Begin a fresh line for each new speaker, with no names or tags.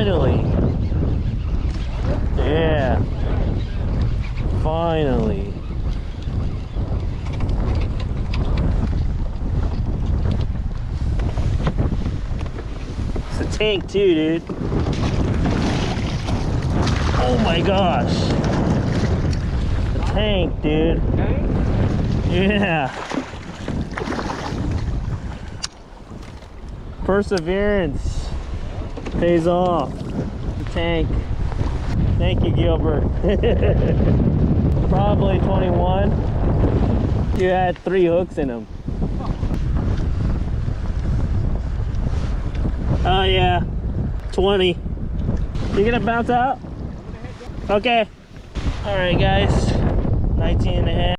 Finally. Yeah. Finally. It's a tank too, dude. Oh my gosh. The tank, dude. Yeah. Perseverance pays off. The tank. Thank you, Gilbert. Probably 21. You had 3 hooks in them. Oh yeah, 20. You gonna bounce out? Okay. All right, guys. 19 and a half.